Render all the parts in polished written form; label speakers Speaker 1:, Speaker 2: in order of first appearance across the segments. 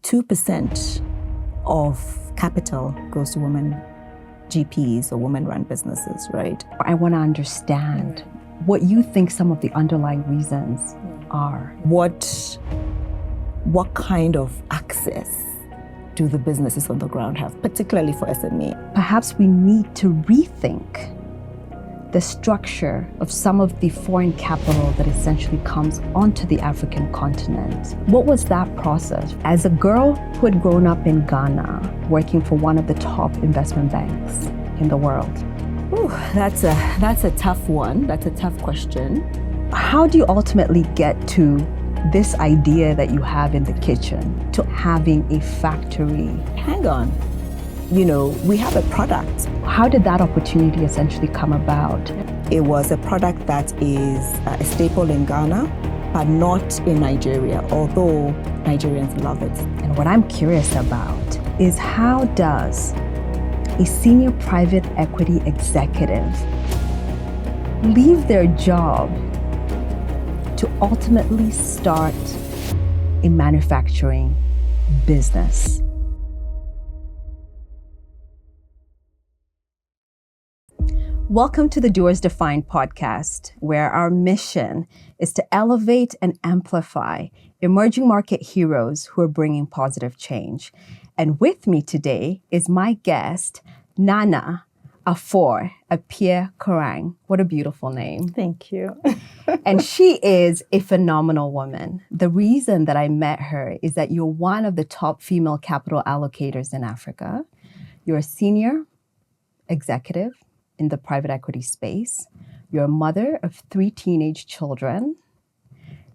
Speaker 1: 2% of capital goes to women GPs or women-run businesses, right?
Speaker 2: I want to understand what you think some of the underlying reasons are.
Speaker 1: What kind of access do the businesses on the ground have, particularly for SME?
Speaker 2: Perhaps we need to rethink the structure of some of the foreign capital that essentially comes onto the African continent. What was that process? As a girl who had grown up in Ghana, working for one of the top investment banks in the world.
Speaker 1: Ooh, that's a tough one. That's a tough question.
Speaker 2: How do you ultimately get to this idea that you have in the kitchen to having a factory?
Speaker 1: Hang on. We have a product.
Speaker 2: How did that opportunity essentially come about?
Speaker 1: It was a product that is a staple in Ghana, but not in Nigeria, although Nigerians love it.
Speaker 2: And what I'm curious about is how does a senior private equity executive leave their job to ultimately start a manufacturing business? Welcome to the Doers Defined podcast, where our mission is to elevate and amplify emerging market heroes who are bringing positive change. And with me today is my guest, Nana Afoah Appiah-Korang. What a beautiful name.
Speaker 1: Thank you.
Speaker 2: And she is a phenomenal woman. The reason that I met her is that you're one of the top female capital allocators in Africa. You're a senior executive in the private equity space. You're a mother of 3 teenage children.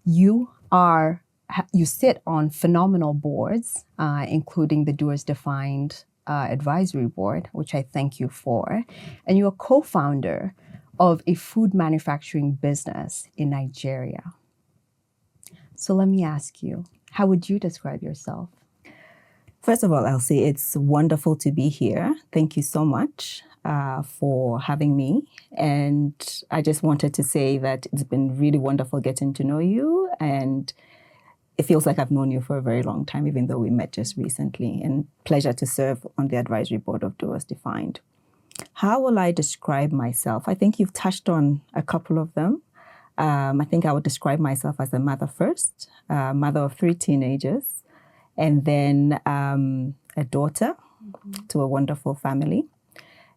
Speaker 2: You sit on phenomenal boards, including the Doers Defined Advisory Board, which I thank you for. And you're a co-founder of a food manufacturing business in Nigeria. So let me ask you, how would you describe yourself?
Speaker 1: First of all, Elsie, it's wonderful to be here. Thank you so much for having me. And I just wanted to say that it's been really wonderful getting to know you. And it feels like I've known you for a very long time, even though we met just recently. And pleasure to serve on the advisory board of Doers Defined. How will I describe myself? I think you've touched on a couple of them. I think I would describe myself as a mother first, mother of 3 teenagers, and then a daughter to a wonderful family.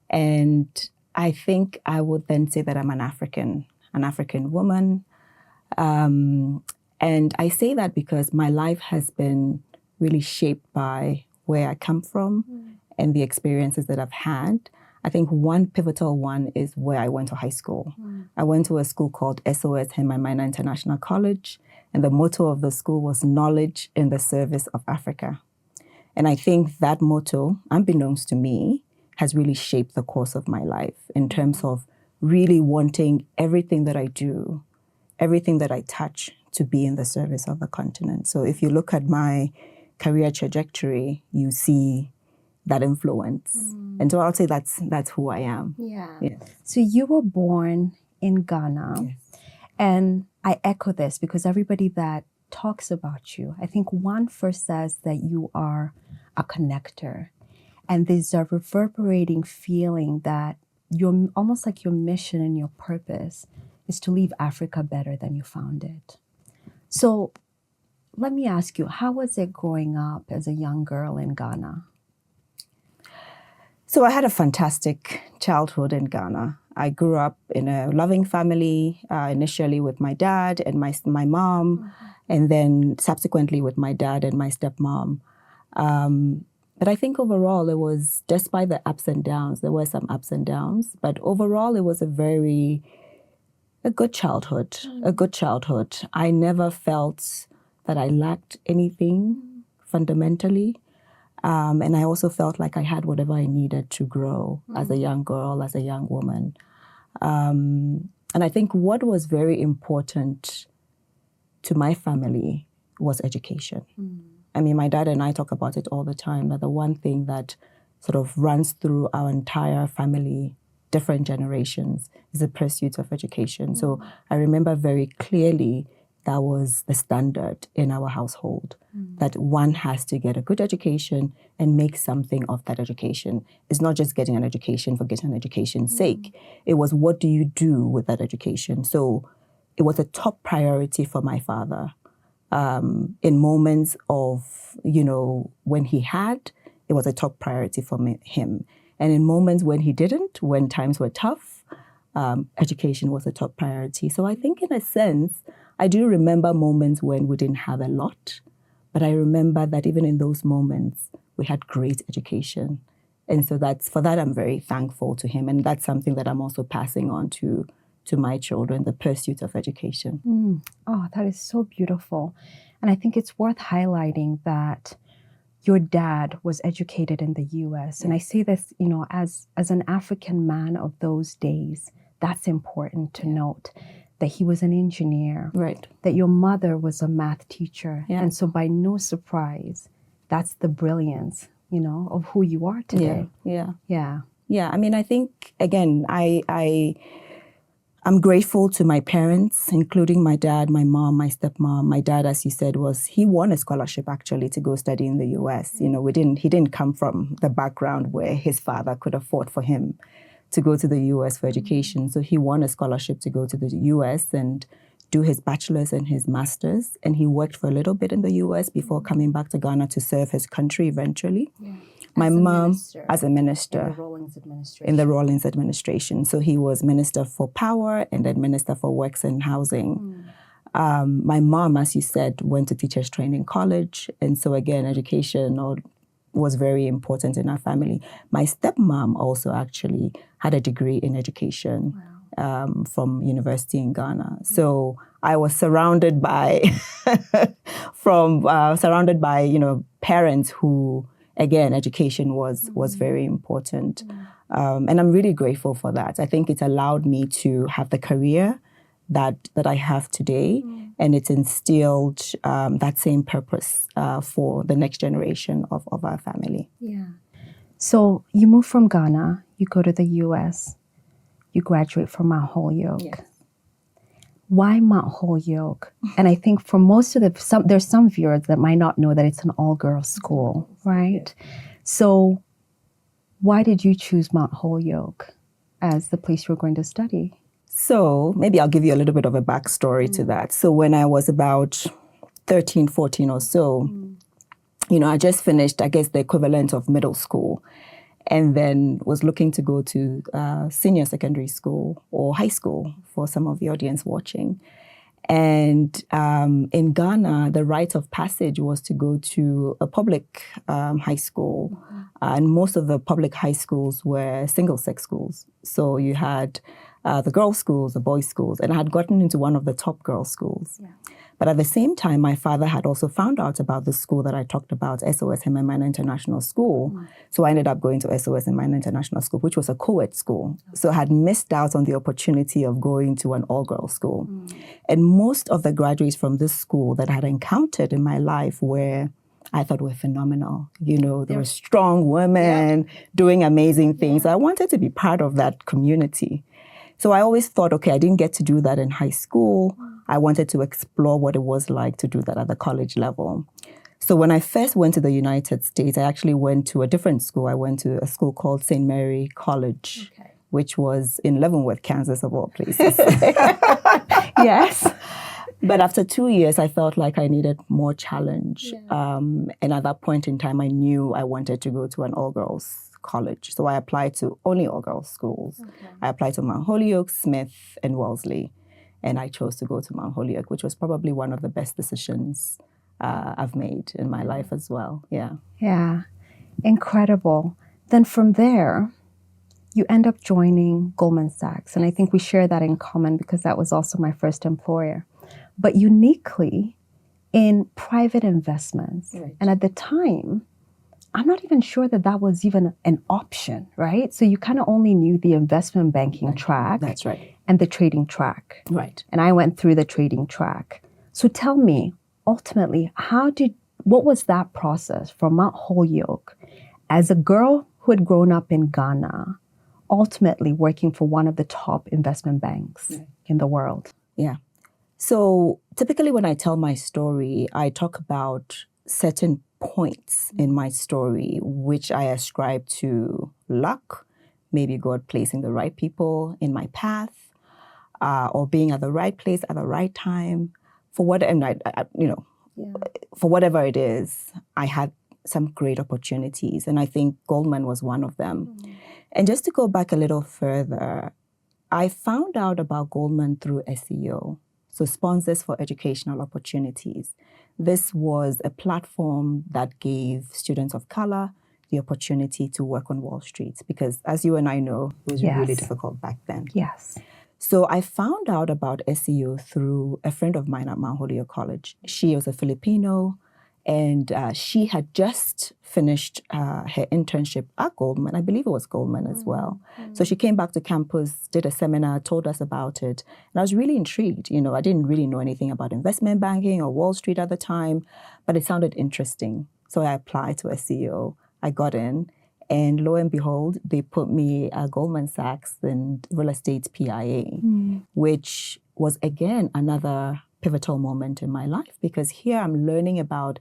Speaker 1: And I think I would then say that I'm an African woman. And I say that because my life has been really shaped by where I come from and the experiences that I've had. I think one pivotal one is where I went to high school. I went to a school called SOS Minor International College, and the motto of the school was knowledge in the service of Africa. And I think that motto, unbeknownst to me, has really shaped the course of my life in terms of really wanting everything that I do, everything that I touch, to be in the service of the continent. So if you look at my career trajectory, you see that influence. And so I'll say that's who I am.
Speaker 2: Yeah. So you were born in Ghana.
Speaker 1: Yes.
Speaker 2: And I echo this because everybody that talks about you, I think one first says that you are a connector. And there's a reverberating feeling that you're almost like your mission and your purpose is to leave Africa better than you found it. So let me ask you, how was it growing up as a young girl in Ghana?
Speaker 1: So I had a fantastic childhood in Ghana. I grew up in a loving family, initially with my dad and my mom, and then subsequently with my dad and my stepmom. But I think overall it was, despite the ups and downs, there were some ups and downs, but overall it was a good childhood, I never felt that I lacked anything fundamentally. And I also felt like I had whatever I needed to grow as a young girl, as a young woman. And I think what was very important to my family was education. I mean, my dad and I talk about it all the time, that the one thing that sort of runs through our entire family, different generations, is the pursuit of education. So I remember very clearly that was the standard in our household, that one has to get a good education and make something of that education. It's not just getting an education for getting an education's sake. It was, what do you do with that education? So it was a top priority for my father. In moments of, when he had, it was a top priority for him. And in moments when he didn't, when times were tough, education was a top priority. So I think in a sense, I do remember moments when we didn't have a lot, but I remember that even in those moments, we had great education. And so for that, I'm very thankful to him. And that's something that I'm also passing on to my children, the pursuit of education.
Speaker 2: Oh, that is so beautiful. And I think it's worth highlighting that your dad was educated in the U.S. And I say this, as an African man of those days, that's important to note, that he was an engineer,
Speaker 1: right? That
Speaker 2: your mother was a math teacher.
Speaker 1: Yeah.
Speaker 2: And so by no surprise, that's the brilliance, of who you are today.
Speaker 1: Yeah. I mean, I think, again, I'm grateful to my parents, including my dad, my mom, my stepmom. My dad, as you said, he won a scholarship actually to go study in the US. He didn't come from the background where his father could afford for him to go to the US for education. So he won a scholarship to go to the US and do his bachelor's and his master's. And he worked for a little bit in the US before coming back to Ghana to serve his country eventually. Yeah. My mom, as a minister in the Rawlings administration. So he was Minister for Power and then Minister for Works and Housing. My mom, as you said, went to Teachers Training College. And so again, education was very important in our family. My stepmom also actually had a degree in education from university in Ghana. So I was surrounded by, parents who, again, education was very important. And I'm really grateful for that. I think it allowed me to have the career that I have today. And it's instilled that same purpose for the next generation of our family.
Speaker 2: Yeah. So you move from Ghana, you go to the US, you graduate from Mount Holyoke. Yes. Why Mount Holyoke? And I think for most of there's some viewers that might not know that it's an all-girls school, right? So why did you choose Mount Holyoke as the place you were going to study?
Speaker 1: So maybe I'll give you a little bit of a backstory to that. So when I was about 13, 14 or so, I just finished, I guess, the equivalent of middle school, and then was looking to go to senior secondary school or high school for some of the audience watching. And in Ghana, the rite of passage was to go to a public high school. And most of the public high schools were single-sex schools. So you had the girls' schools, the boys' schools, and I had gotten into one of the top girls' schools. Yeah. But at the same time, my father had also found out about the school that I talked about, SOS Hememana International School. So I ended up going to SOS Hememana International School, which was a co-ed school. So I had missed out on the opportunity of going to an all-girls school. And most of the graduates from this school that I had encountered in my life I thought were phenomenal. They were strong women doing amazing things. I wanted to be part of that community. So I always thought, okay, I didn't get to do that in high school. I wanted to explore what it was like to do that at the college level. So when I first went to the United States, I actually went to a different school. I went to a school called St. Mary College, which was in Leavenworth, Kansas, of all places.
Speaker 2: Yes.
Speaker 1: But after 2 years, I felt like I needed more challenge. Yeah. And at that point in time, I knew I wanted to go to an all-girls college. So I applied to only all-girls schools. I applied to Mount Holyoke, Smith, and Wellesley. And I chose to go to Mount Holyoke, which was probably one of the best decisions I've made in my life as well. Yeah.
Speaker 2: Yeah. Incredible. Then from there, you end up joining Goldman Sachs. And I think we share that in common because that was also my first employer. But uniquely in private investments. Right. And at the time, I'm not even sure that was even an option, right? So you kind of only knew the investment banking track.
Speaker 1: That's right.
Speaker 2: And the trading track.
Speaker 1: Right.
Speaker 2: And I went through the trading track. So tell me, ultimately, what was that process from Mount Holyoke as a girl who had grown up in Ghana, ultimately working for one of the top investment banks in the world?
Speaker 1: Yeah. So typically when I tell my story, I talk about certain points in my story, which I ascribe to luck, maybe God placing the right people in my path, or being at the right place at the right time. For what, and for whatever it is, I had some great opportunities, and I think Goldman was one of them. And just to go back a little further, I found out about Goldman through SEO, so Sponsors for Educational Opportunities. This was a platform that gave students of color the opportunity to work on Wall Street, because as you and I know, it was really difficult back then.
Speaker 2: Yes.
Speaker 1: So I found out about SEO through a friend of mine at Mount Holyoke College. She was a Filipino, and she had just finished her internship at Goldman. I believe it was Goldman as well. So she came back to campus, did a seminar, told us about it. And I was really intrigued. I didn't really know anything about investment banking or Wall Street at the time, but it sounded interesting. So I applied to SEO. I got in. And lo and behold, they put me at Goldman Sachs in real estate PIA, which was, again, another pivotal moment in my life, because here I'm learning about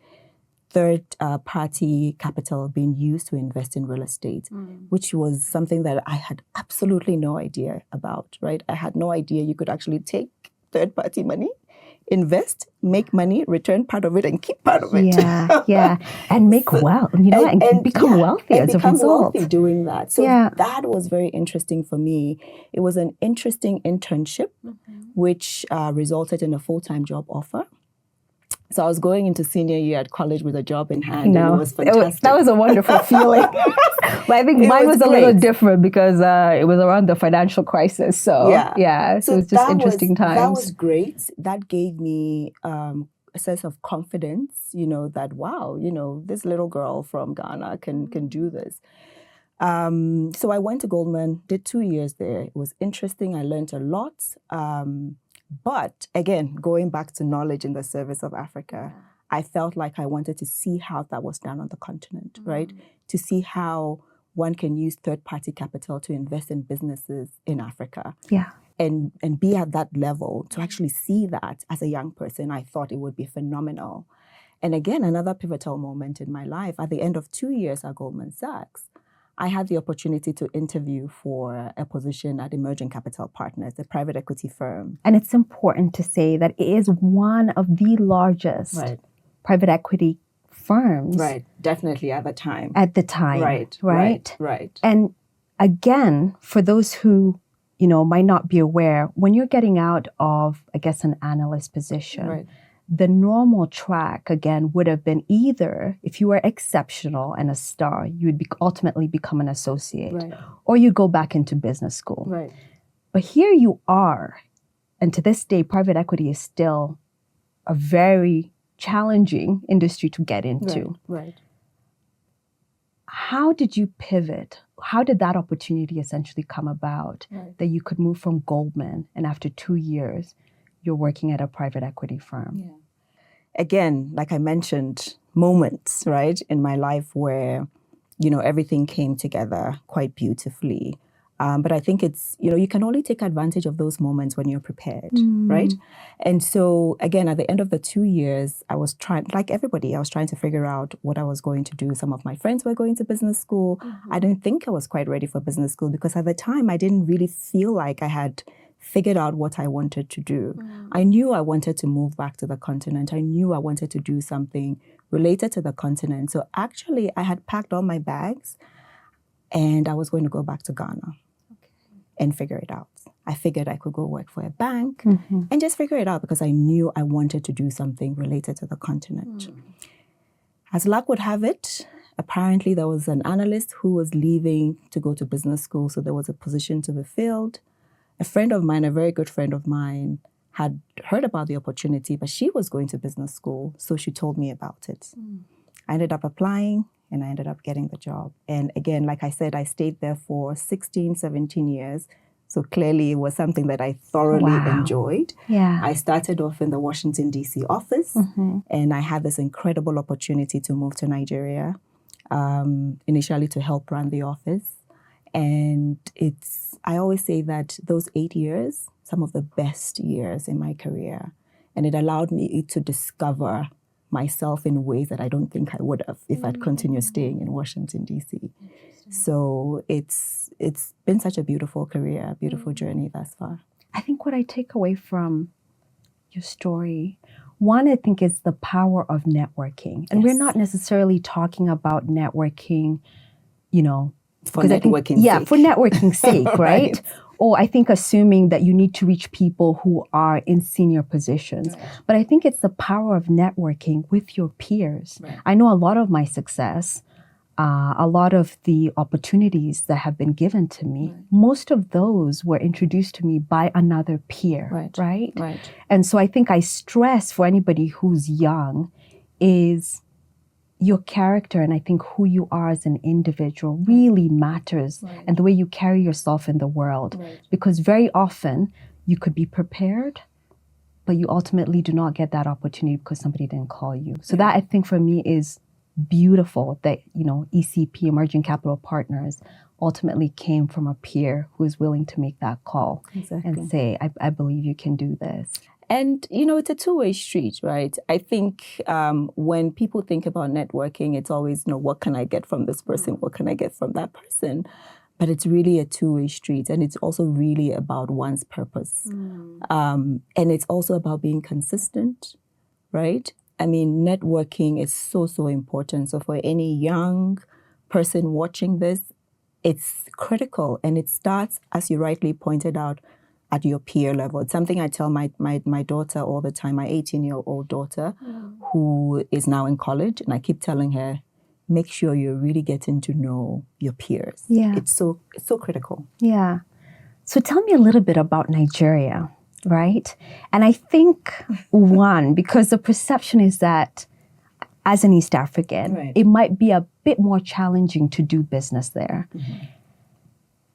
Speaker 1: third-party capital being used to invest in real estate, which was something that I had absolutely no idea about, right? I had no idea you could actually take third-party money, invest, make money, return part of it, and keep part of it.
Speaker 2: Yeah. And make wealth, and become wealthy as a result.
Speaker 1: Become wealthy doing that. So that was very interesting for me. It was an interesting internship, which resulted in a full-time job offer. So I was going into senior year at college with a job in hand, and it was fantastic.
Speaker 2: That was a wonderful feeling. But I think mine was a little different because it was around the financial crisis. So so it was just interesting times.
Speaker 1: That was great. That gave me a sense of confidence, that wow, this little girl from Ghana can do this. So I went to Goldman, did 2 years there. It was interesting. I learned a lot. But again, going back to knowledge in the service of Africa, I felt like I wanted to see how that was done on the continent, right? To see how one can use third-party capital to invest in businesses in Africa. And be at that level, to actually see that as a young person, I thought it would be phenomenal. And again, another pivotal moment in my life, at the end of 2 years at Goldman Sachs, I had the opportunity to interview for a position at Emerging Capital Partners, a private equity firm.
Speaker 2: And it's important to say that it is one of the largest private equity firms.
Speaker 1: Right, definitely at the time.
Speaker 2: Right. And again, for those who, might not be aware, when you're getting out of, I guess, an analyst position, the normal track, again, would have been either, if you were exceptional and a star, you would ultimately become an associate, or you go back into business school. But here you are, and to this day, private equity is still a very challenging industry to get into. How did you pivot? How did that opportunity essentially come about that you could move from Goldman, and after 2 years, you're working at a private equity firm?
Speaker 1: Again, like I mentioned, moments, right, in my life where, everything came together quite beautifully. But I think it's, you can only take advantage of those moments when you're prepared, right? And so, again, at the end of the 2 years, I was trying, like everybody, I was trying to figure out what I was going to do. Some of my friends were going to business school. I didn't think I was quite ready for business school because at the time, I didn't really feel like I had figured out what I wanted to do. I knew I wanted to move back to the continent. I knew I wanted to do something related to the continent. So actually, I had packed all my bags and I was going to go back to Ghana and figure it out. I figured I could go work for a bank and just figure it out because I knew I wanted to do something related to the continent. As luck would have it, apparently there was an analyst who was leaving to go to business school, so there was a position to be filled. A friend of mine, a very good friend of mine, had heard about the opportunity, but she was going to business school, so she told me about it. I ended up applying, and I ended up getting the job. And again, like I said, I stayed there for 16, 17 years, so clearly it was something that I thoroughly enjoyed. I started off in the Washington, D.C. office, and I had this incredible opportunity to move to Nigeria, initially to help run the office. And I always say that those 8 years, some of the best years in my career, And it allowed me to discover myself in ways that I don't think I would have if I'd continued staying in Washington, D.C. So it's been such a beautiful career, beautiful journey thus far.
Speaker 2: I think what I take away from your story, one, I think, is the power of networking. And we're not necessarily talking about networking,
Speaker 1: for networking's sake.
Speaker 2: For networking's sake, right? Or I think assuming that you need to reach people who are in senior positions. Right. But I think it's the power of networking with your peers. Right. I know a lot of my success, a lot of the opportunities that have been given to me, most of those were introduced to me by another peer, right? And so I think I stress for anybody who's young is your character, and I think who you are as an individual really matters, and the way you carry yourself in the world. Because very often you could be prepared, but you ultimately do not get that opportunity because somebody didn't call you. So that, I think, for me is beautiful that, ECP, Emerging Capital Partners, ultimately came from a peer who is willing to make that call and say, I believe you can do this.
Speaker 1: And, it's a two-way street, right? I think when people think about networking, it's always, what can I get from this person? What can I get from that person? But it's really a two-way street. And it's also really about one's purpose. And it's also about being consistent, right? I mean, networking is so, so important. So for any young person watching this, it's critical. And it starts, as you rightly pointed out, at your peer level. It's something I tell my daughter all the time, my 18-year-old daughter, who is now in college. And I keep telling her, make sure you're really getting to know your peers. Yeah. It's so critical.
Speaker 2: Yeah. So tell me a little bit about Nigeria, right? And I think, one, because the perception is that as an East African, it might be a bit more challenging to do business there.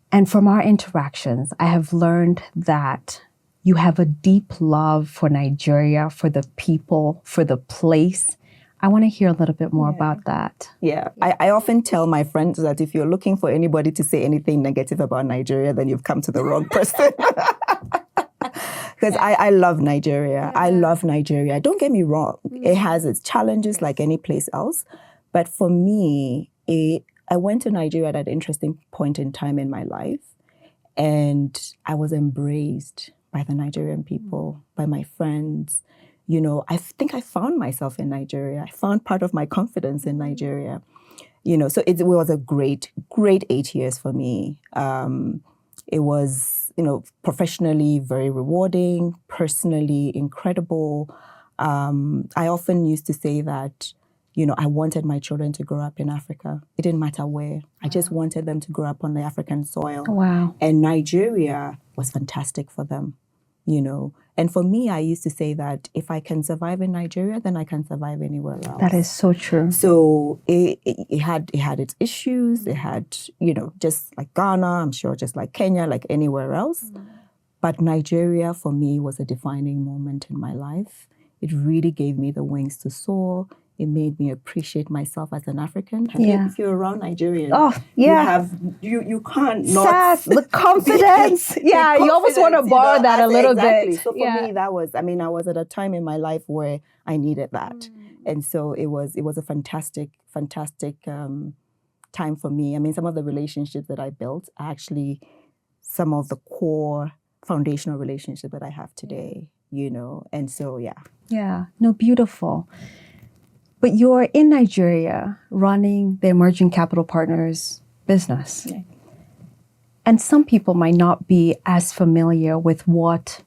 Speaker 2: And from our interactions, I have learned that you have a deep love for Nigeria, for the people, for the place. I want to hear a little bit more about that.
Speaker 1: Yeah. I often tell my friends that if you're looking for anybody to say anything negative about Nigeria, then you've come to the wrong person. Because I love Nigeria. I love Nigeria. Don't get me wrong. It has its challenges like any place else. But for me, I went to Nigeria at an interesting point in time in my life, and I was embraced by the Nigerian people, by my friends. I think I found myself in Nigeria. I found part of my confidence in Nigeria. So it was a great 8 years for me. It was, professionally very rewarding, personally incredible. I often used to say that, I wanted my children to grow up in Africa. It didn't matter where. I just wanted them to grow up on the African soil.
Speaker 2: Wow.
Speaker 1: And Nigeria was fantastic for them, And for me, I used to say that if I can survive in Nigeria, then I can survive anywhere else.
Speaker 2: That is so true.
Speaker 1: So it had its issues. It had, just like Ghana, I'm sure just like Kenya, like anywhere else. But Nigeria, for me, was a defining moment in my life. It really gave me the wings to soar. It made me appreciate myself as an African. If you're around Nigerians, you can't not...
Speaker 2: the confidence. You almost want to borrow that a little bit.
Speaker 1: So for me, that was, I was at a time in my life where I needed that. And so it was a fantastic time for me. Some of the relationships that I built are actually some of the core foundational relationships that I have today, And so,
Speaker 2: Yeah, no, beautiful. But you're in Nigeria running the Emerging Capital Partners business. Yeah. And some people might not be as familiar with what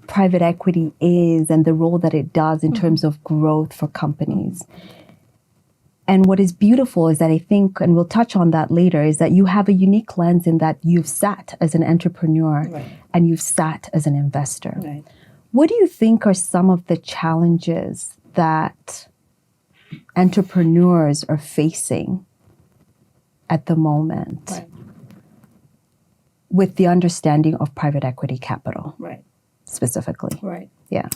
Speaker 2: private equity is and the role that it does in terms of growth for companies. And what is beautiful is that I think, and we'll touch on that later, is that you have a unique lens in that you've sat as an entrepreneur and you've sat as an investor. Right. What do you think are some of the challenges that entrepreneurs are facing at the moment with the understanding of private equity capital specifically?
Speaker 1: Right.
Speaker 2: Yeah.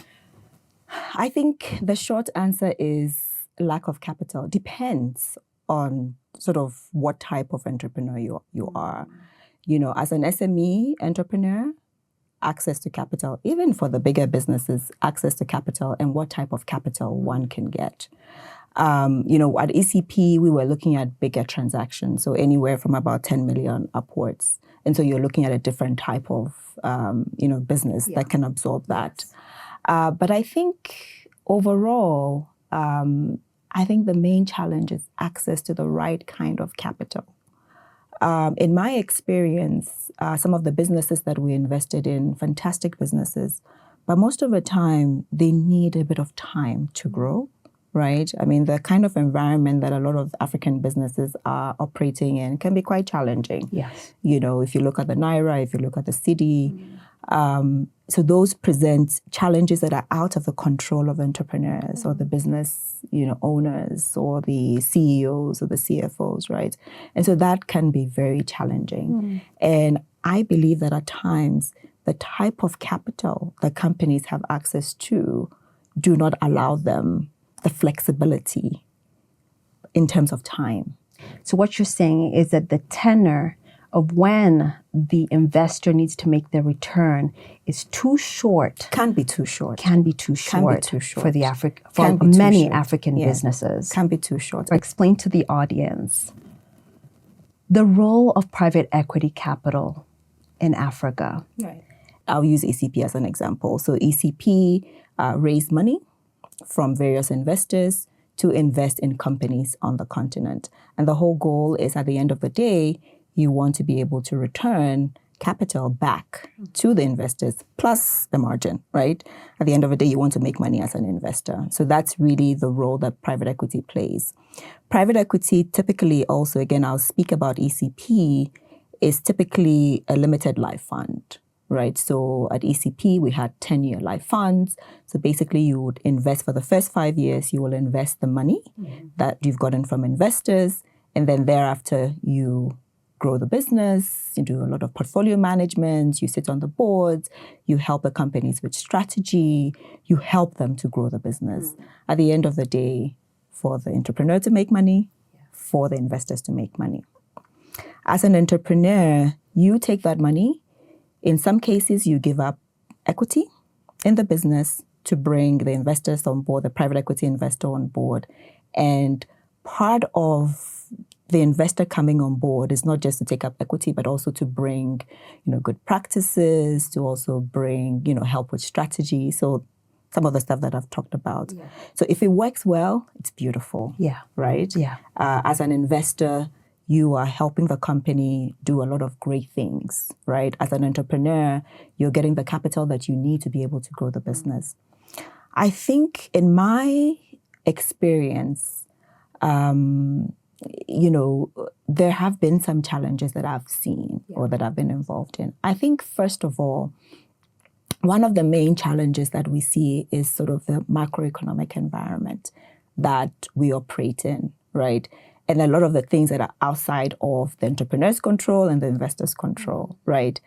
Speaker 1: I think the short answer is lack of capital. Depends on sort of what type of entrepreneur you are. As an SME entrepreneur, access to capital, even for the bigger businesses, access to capital and what type of capital one can get. At ECP, we were looking at bigger transactions, so anywhere from about 10 million upwards. And so you're looking at a different type of, business that can absorb that. But I think overall, I think the main challenge is access to the right kind of capital. In my experience, some of the businesses that we invested in, fantastic businesses, but most of the time, they need a bit of time to grow, right? I mean, the kind of environment that a lot of African businesses are operating in can be quite challenging.
Speaker 2: Yes.
Speaker 1: If you look at the Naira, if you look at the cedi, so those present challenges that are out of the control of entrepreneurs or the business, owners or the CEOs or the CFOs, right? And so that can be very challenging. And I believe that at times, the type of capital that companies have access to do not allow them the flexibility in terms of time.
Speaker 2: So what you're saying is that the tenor of when the investor needs to make their return is too short.
Speaker 1: Can be too short.
Speaker 2: For many African businesses.
Speaker 1: Can be too short.
Speaker 2: Explain to the audience the role of private equity capital in Africa.
Speaker 1: Right. I'll use ECP as an example. So ECP raised money from various investors to invest in companies on the continent. And the whole goal is at the end of the day, you want to be able to return capital back to the investors plus the margin, right? At the end of the day, you want to make money as an investor. So that's really the role that private equity plays. Private equity typically also, again, I'll speak about ECP, is typically a limited life fund, right? So at ECP, we had 10-year life funds. So basically, you would invest for the first 5 years, you will invest the money that you've gotten from investors. And then thereafter, you grow the business, you do a lot of portfolio management, you sit on the boards, you help the companies with strategy, you help them to grow the business. At the end of the day, for the entrepreneur to make money, for the investors to make money. As an entrepreneur, you take that money. In some cases, you give up equity in the business to bring the investors on board, the private equity investor on board. And part of the investor coming on board is not just to take up equity, but also to bring, good practices, to also bring, help with strategy. So some of the stuff that I've talked about. Yeah. So if it works well, it's beautiful.
Speaker 2: Yeah.
Speaker 1: Right?
Speaker 2: Yeah.
Speaker 1: As an investor, you are helping the company do a lot of great things, right? As an entrepreneur, you're getting the capital that you need to be able to grow the business. I think in my experience, there have been some challenges that I've seen or that I've been involved in. I think, first of all, one of the main challenges that we see is sort of the macroeconomic environment that we operate in, right? And a lot of the things that are outside of the entrepreneur's control and the investor's control, right?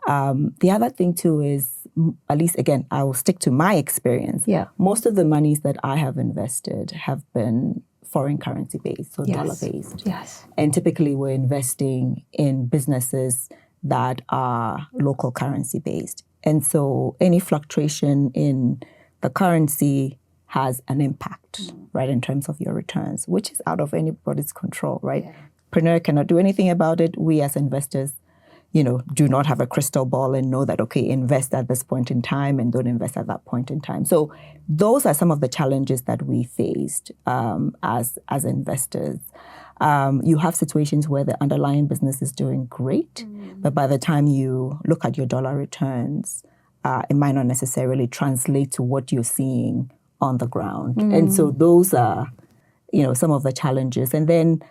Speaker 1: The other thing too is, at least again, I will stick to my experience.
Speaker 2: Yeah.
Speaker 1: Most of the monies that I have invested have been foreign currency based, so dollar based.
Speaker 2: Yes.
Speaker 1: And typically we're investing in businesses that are local currency based. And so any fluctuation in the currency has an impact, right, in terms of your returns, which is out of anybody's control, right? Yeah. Entrepreneur cannot do anything about it. We as investors, do not have a crystal ball and know that, okay, invest at this point in time and don't invest at that point in time. So those are some of the challenges that we faced as investors. You have situations where the underlying business is doing great, but by the time you look at your dollar returns, it might not necessarily translate to what you're seeing on the ground. And so those are, some of the challenges. And then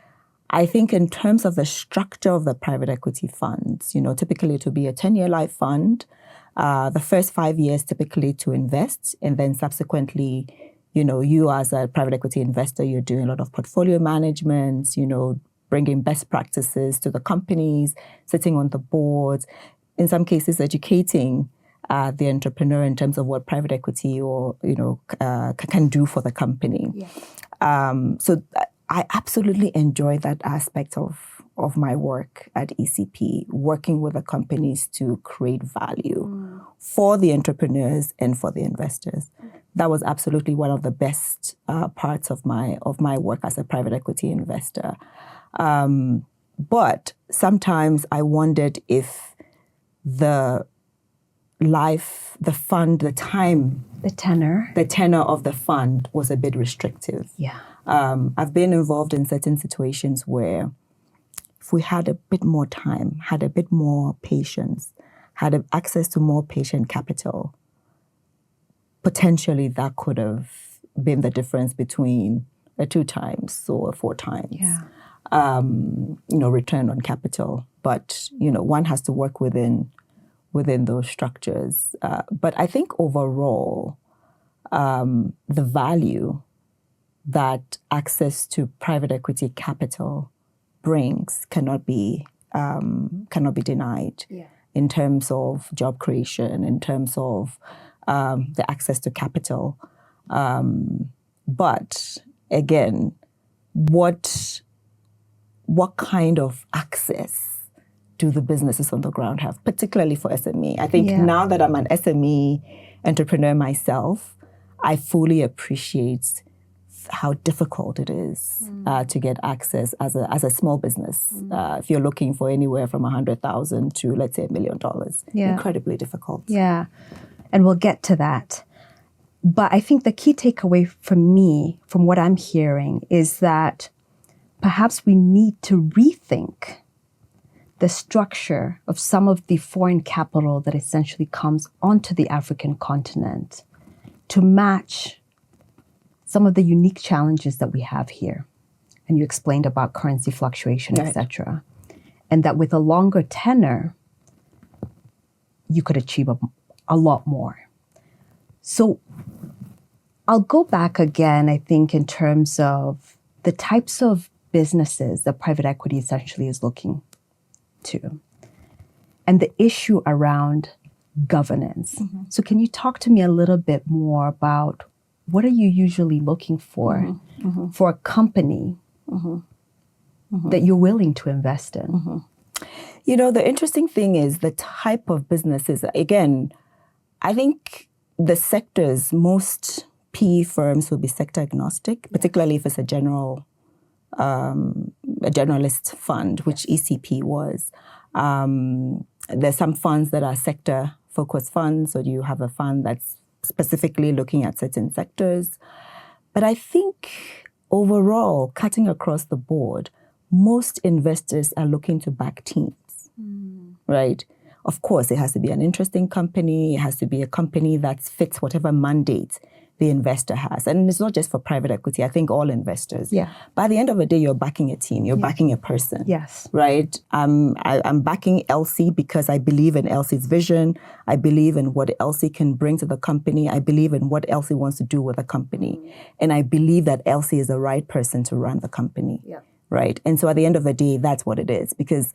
Speaker 1: I think in terms of the structure of the private equity funds, typically it will be a 10-year life fund, the first 5 years typically to invest, and then subsequently, you as a private equity investor, you're doing a lot of portfolio management, bringing best practices to the companies, sitting on the boards, in some cases educating the entrepreneur in terms of what private equity or, can do for the company. Yeah. So I absolutely enjoy that aspect of my work at ECP, working with the companies to create value for the entrepreneurs and for the investors. That was absolutely one of the best parts of my work as a private equity investor. But sometimes I wondered if the tenor of the fund was a bit restrictive.
Speaker 2: Yeah.
Speaker 1: I've been involved in certain situations where if we had a bit more time, had a bit more patience, had access to more patient capital, potentially that could have been the difference between a 2 times or 4 times, return on capital. But, one has to work within those structures. But I think overall, the value that access to private equity capital brings cannot be denied in terms of job creation, in terms of the access to capital. But again, what kind of access do the businesses on the ground have, particularly for SME? I think now that I'm an SME entrepreneur myself, I fully appreciate how difficult it is to get access as a small business. If you're looking for anywhere from $100,000 to, let's say, $1 million, incredibly difficult.
Speaker 2: Yeah, and we'll get to that. But I think the key takeaway for me, from what I'm hearing, is that perhaps we need to rethink the structure of some of the foreign capital that essentially comes onto the African continent to match some of the unique challenges that we have here. And you explained about currency fluctuation, et cetera. And that with a longer tenor, you could achieve a lot more. So I'll go back again, I think, in terms of the types of businesses that private equity essentially is looking to, and the issue around governance. So can you talk to me a little bit more about what are you usually looking for for a company that you're willing to invest in?
Speaker 1: The interesting thing is the type of businesses. Again, I think the sectors, most PE firms will be sector agnostic, particularly if it's a generalist fund, which ECP was. There's some funds that are sector-focused funds, so you have a fund that's specifically looking at certain sectors. But I think overall, cutting across the board, most investors are looking to back teams, right? Of course, it has to be an interesting company. It has to be a company that fits whatever mandate the investor has. And it's not just for private equity. I think all investors.
Speaker 2: Yeah.
Speaker 1: By the end of the day, you're backing a team. You're backing a person.
Speaker 2: Yes.
Speaker 1: Right? I'm backing Elsie because I believe in Elsie's vision. I believe in what Elsie can bring to the company. I believe in what Elsie wants to do with the company. And I believe that Elsie is the right person to run the company. Yeah. Right? And so at the end of the day, that's what it is. Because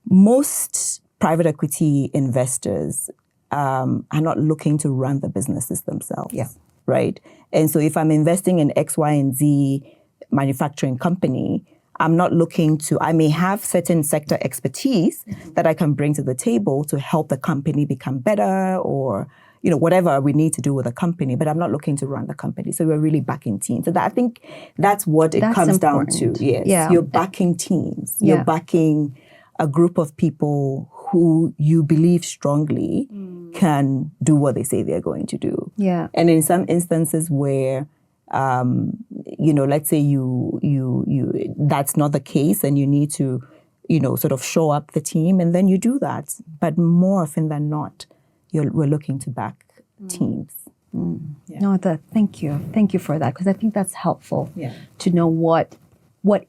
Speaker 1: most private equity investors are not looking to run the businesses themselves. Yeah. Right? And so if I'm investing in X, Y, and Z manufacturing company, I'm not looking to, I may have certain sector expertise that I can bring to the table to help the company become better or, whatever we need to do with the company, but I'm not looking to run the company. So we're really backing teams. So I think that's what it comes down to. Yes. Yeah. You're backing teams. Yeah. You're backing a group of people who you believe strongly can do what they say they're going to do. Yeah. And in some instances where, let's say you that's not the case and you need to, sort of show up the team and then you do that. But more often than not, we're looking to back teams.
Speaker 2: Yeah. No, thank you. Thank you for that, because I think that's helpful to know what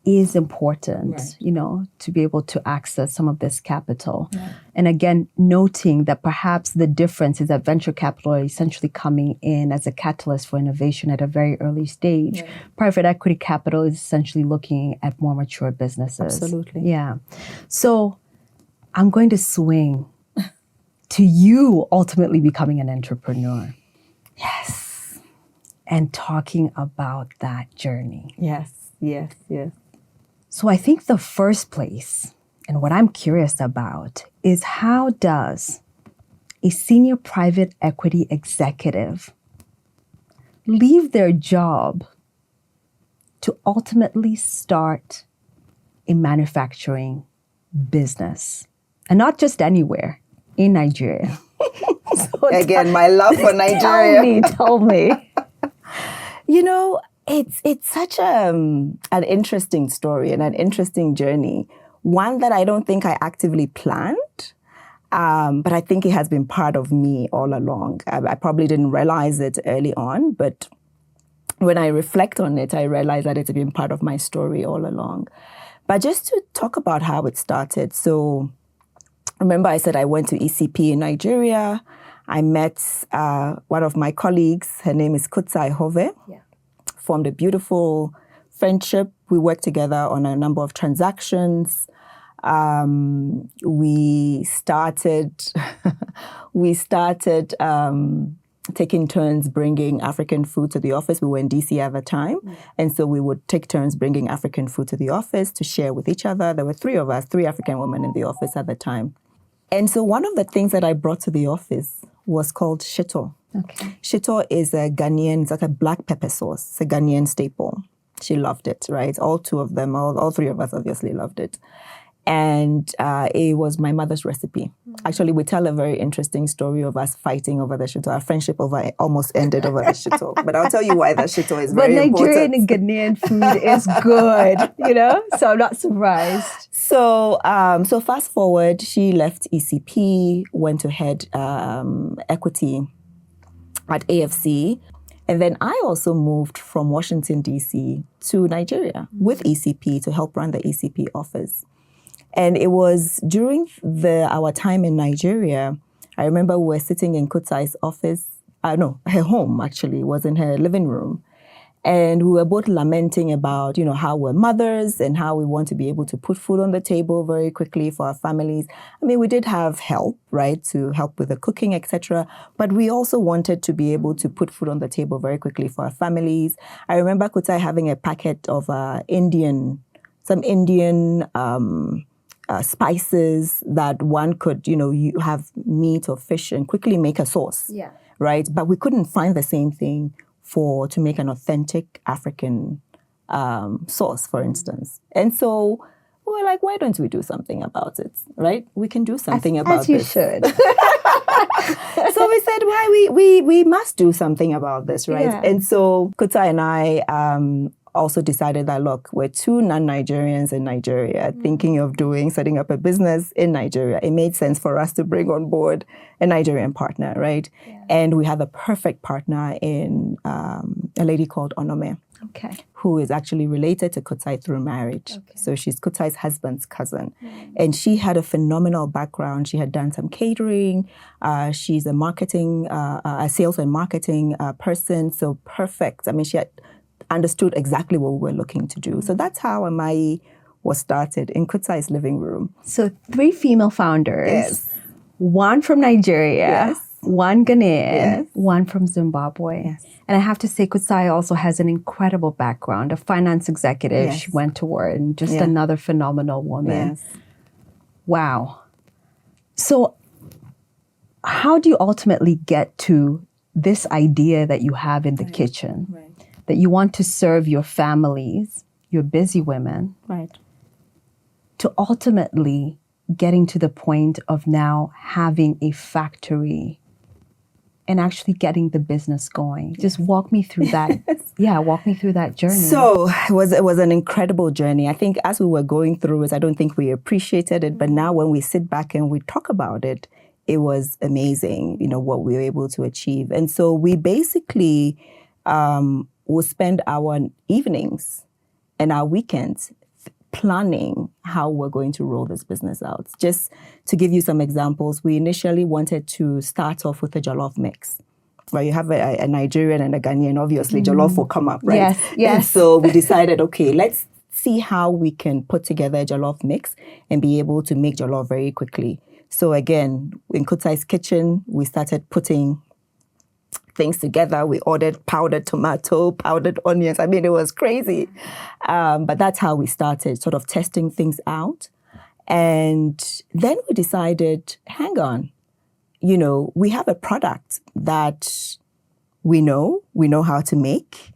Speaker 2: is important, to be able to access some of this capital. Yeah. And again, noting that perhaps the difference is that venture capital are essentially coming in as a catalyst for innovation at a very early stage. Right. Private equity capital is essentially looking at more mature businesses.
Speaker 1: Absolutely.
Speaker 2: Yeah. So I'm going to swing to you ultimately becoming an entrepreneur.
Speaker 1: Yes.
Speaker 2: And talking about that journey.
Speaker 1: Yes. Yes, yes.
Speaker 2: So I think the first place, and what I'm curious about, is how does a senior private equity executive leave their job to ultimately start a manufacturing business? And not just anywhere, in Nigeria. So
Speaker 1: Again, my love for Nigeria.
Speaker 2: Tell me.
Speaker 1: You know, it's such an interesting story and an interesting journey. One that I don't think I actively planned, but I think it has been part of me all along. I probably didn't realize it early on, but when I reflect on it, I realize that it's been part of my story all along. But just to talk about how it started. So remember I said I went to ECP in Nigeria. I met one of my colleagues. Her name is Kutsai Hove.
Speaker 2: Yeah.
Speaker 1: Formed a beautiful friendship. We worked together on a number of transactions. We started taking turns bringing African food to the office. We were in DC at the time. And so we would take turns bringing African food to the office to share with each other. There were three of us, three African women in the office at the time. And so one of the things that I brought to the office was called shito.
Speaker 2: Okay.
Speaker 1: Shito is a Ghanaian, it's like a black pepper sauce. It's a Ghanaian staple. She loved it, right? All two of them, all three of us obviously loved it. And it was my mother's recipe. Actually, we tell a very interesting story of us fighting over the shito. Our friendship almost ended over the shito. But I'll tell you why the shito is very important.
Speaker 2: But Nigerian and Ghanaian food is good, so I'm not surprised.
Speaker 1: So fast forward, she left ECP, went to head equity at AFC. And then I also moved from Washington, D.C. to Nigeria with ECP to help run the ECP office. And it was during our time in Nigeria, I remember we were sitting in Kutsai's office, her home actually, was in her living room. And we were both lamenting about, how we're mothers and how we want to be able to put food on the table very quickly for our families. I mean, we did have help, right, to help with the cooking, etc. But we also wanted to be able to put food on the table very quickly for our families. I remember Kutsai having a packet of some Indian spices that one could, you have meat or fish and quickly make a sauce, right? But we couldn't find the same thing to make an authentic African sauce, for instance. And so we were like, why don't we do something about it, right? We can do something about this.
Speaker 2: As you should.
Speaker 1: So we said, we must do something about this, right? Yeah. And so Kutsai and I also decided that, look, we're two non-Nigerians in Nigeria thinking of setting up a business in Nigeria. It made sense for us to bring on board a Nigerian partner, right? Yeah. And we had the perfect partner in a lady called Onome, who is actually related to Kutsai through marriage. Okay. So she's Kutsai's husband's cousin. And she had a phenomenal background. She had done some catering. She's a sales and marketing person. So perfect. I mean, she had understood exactly what we were looking to do. So that's how Amayi was started in Kutsai's living room.
Speaker 2: So 3 female founders, one from Nigeria, one Ghanaian, one from Zimbabwe. Yes. And I have to say, Kutsai also has an incredible background, a finance executive. She went to work and just another phenomenal woman. Yes. Wow. So how do you ultimately get to this idea that you have in the kitchen? Right. That you want to serve your families, your busy women, to ultimately getting to the point of now having a factory and actually getting the business going. Just walk me through that. Walk me through that journey.
Speaker 1: So it was an incredible journey. I think as we were going through it, I don't think we appreciated it, but now when we sit back and we talk about it, it was amazing, what we were able to achieve. And so we basically we'll spend our evenings and our weekends planning how we're going to roll this business out. Just to give you some examples, we initially wanted to start off with a jollof mix. Right, you have a Nigerian and a Ghanaian, obviously jollof will come up, right?
Speaker 2: Yes.
Speaker 1: And so we decided, okay, let's see how we can put together a jollof mix and be able to make jollof very quickly. So again, in Kutsai's kitchen, we started putting things together. We ordered powdered tomato, powdered onions. I mean, it was crazy. But that's how we started, sort of testing things out. And then we decided, hang on, we have a product that we know how to make,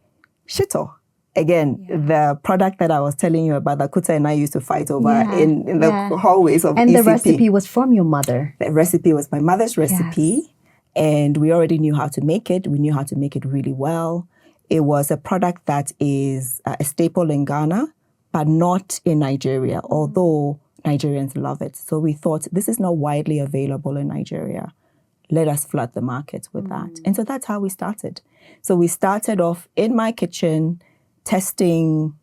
Speaker 1: shito. Again, the product that I was telling you about that Kuta and I used to fight over in the hallways of
Speaker 2: And
Speaker 1: ECP.
Speaker 2: the recipe was from your mother.
Speaker 1: The recipe was my mother's recipe, and we already knew how to make it. We knew how to make it really well. It was a product that is a staple in Ghana, but not in Nigeria, although Nigerians love it. So we thought, this is not widely available in Nigeria. Let us flood the market with that. And so that's how we started. So we started off in my kitchen, testing,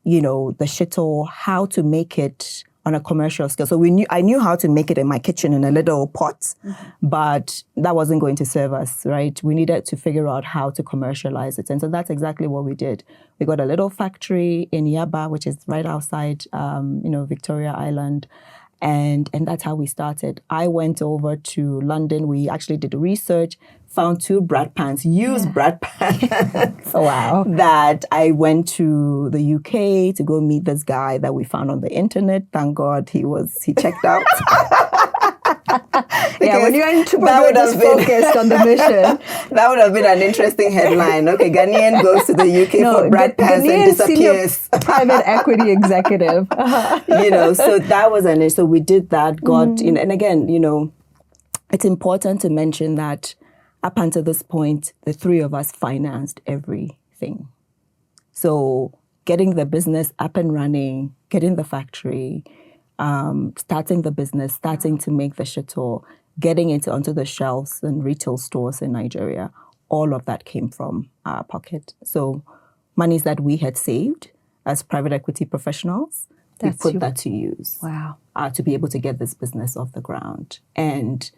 Speaker 1: the shito, how to make it on a commercial scale. So I knew how to make it in my kitchen in a little pot, but that wasn't going to serve us, right? We needed to figure out how to commercialize it. And so that's exactly what we did. We got a little factory in Yaba, which is right outside, Victoria Island. And that's how we started. I went over to London. We actually did research, found 2 bread pans, used bread pans.
Speaker 2: Wow.
Speaker 1: That I went to the UK to go meet this guy that we found on the internet. Thank God he checked out.
Speaker 2: When you're entrepreneur, just focused on the mission.
Speaker 1: That would have been an interesting headline. Okay, Ghanaian goes to the UK for bread pans and disappears.
Speaker 2: Private equity executive.
Speaker 1: So that was so we did that, and again, it's important to mention that up until this point, the 3 of us financed everything. So getting the business up and running, getting the factory, starting the business, starting to make the shito, getting it onto the shelves and retail stores in Nigeria, all of that came from our pocket. So monies that we had saved as private equity professionals, we put that to use.
Speaker 2: Wow.
Speaker 1: To be able to get this business off the ground. And